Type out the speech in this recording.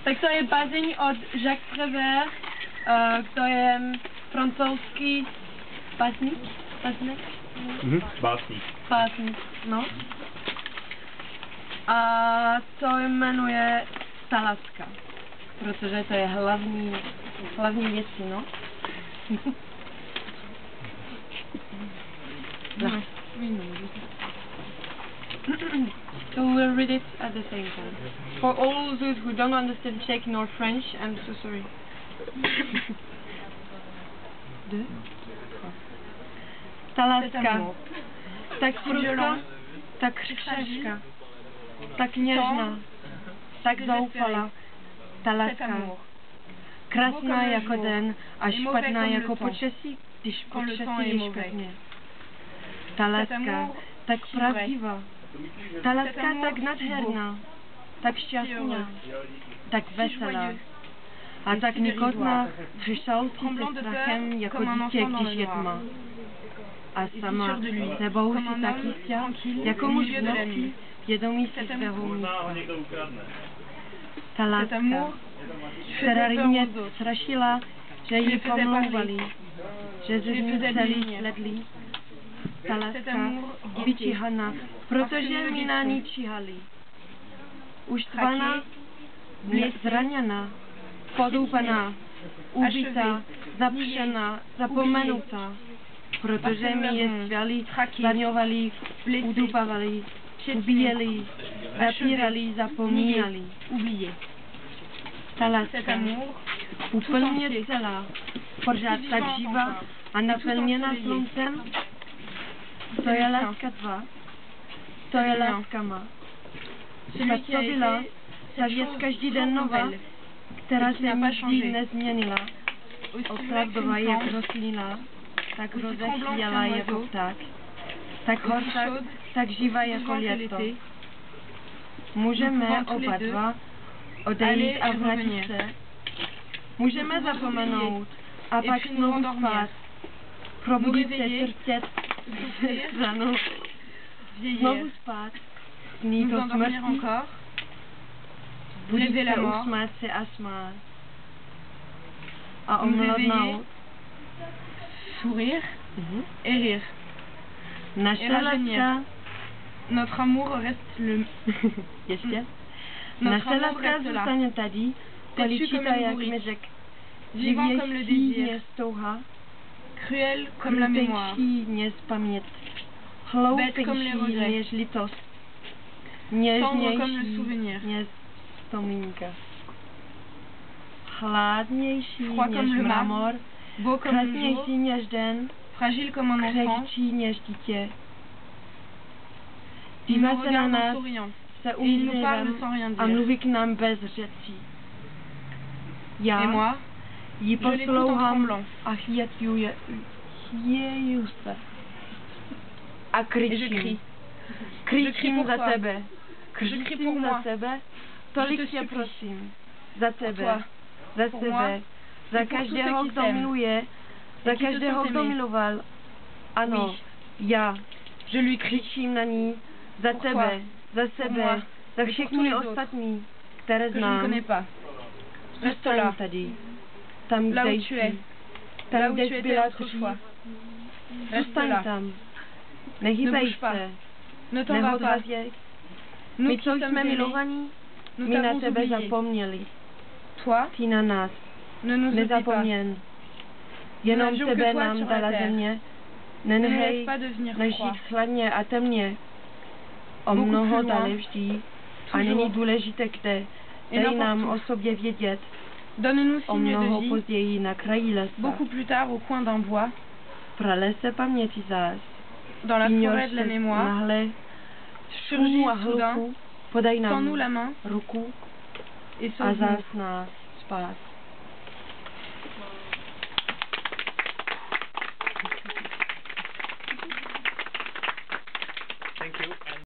Tak to je bázeň od Jacques Prévert, to je francouzský básník. Básník, no. A to jmenuje Salatka, protože to je hlavní věci, no. No. So we'll read it at the same time. For all those who don't understand Czech nor French, I'm so sorry. Salatka. Tak prudka, tak křečka, tak něžná, tak zoufala. Salatka. Krásná jako den a špatná jako počasí, když počasí je špatně. Salatka, tak pravdivá. Salatka tak nádherná, tak šťastná, tak veselá. A tak nikotná, přešalcí se strachem jako dítě, když je tma. A sama sebou si tak jistá, jako muž v noci, vědomí si svého místa. Ta láska, která mě strašila, že ji pomlouvali, že ze ní celý sledli. Ta láska vyčíhaná, protože mi na ní číhali. Uštvaná, zraněná, podoupaná, ubitá, zapřená, zapomenutá, protože mi je svěli, zraňovali, udupávali, ubíjeli, zapírali, zapomínali. Ta láska, úplně celá, pořád tak živá a naplněná sluncem, to je láska tvá, to je láska má. Ta, co byla, ta věc každý den nová, která se nikdy nezměnila. Opravdová jak rostlina, tak rozechvěla jako pták, tak horká, tak živá jako léto. Můžeme oba dva odejít a vrátit se. Můžeme zapomenout a pak znovu spát. Probudit se, trtět ranou. Znovu spát. Snít o smrti. Budit se, usmát se a smát. A omladnout. Sourire et rire. Naše láska, notre amour reste le ještě? Naše láska zůstane tady, poličitá jak medek, živější než touha, cruel comme la mémoire, než paměť, hloupější než litost, něžnější než vzpomínka, chladnější než mramor, krásnější než den, fragile comme un enfant, křehčí než dítě. Dívá se na nás se úsměvem a mluví k nám bez řečí. Já ji poslouchám a chvěju se. A kričím. Kričím za tebe. Kričím za tebe. Tolik tě prosím. Za tebe. Za sebe. Za každého, kdo miluje. Za každého, kdo miloval. Ano, já. Kričím na ní. Za tebe. Za sebe. Za všechny ostatní, které znám. Zůstaň tady. Tam, kde jsi. Tam, kde jsi byla dřív. Zůstaň tam. Nehýbej se. Nehodvaděj. My, co jsme milovaní, my na tebe zapomněli. Ty na nás. Nezapomněn. Jenom tebe nám dala země. Nenechej nežít chladně a temně. O mnoho dále vždy. A není důležité kde. Dej nám o sobě vědět. O mnoho později na kraji lesa. Beaucoup plus tard au coin d'un bois. V pralese paměti zás. Dans la forêt de la mémoire. Nahle surgit soudain. Podaj nám Tends-nous la main. ruku Et a zás nás spás.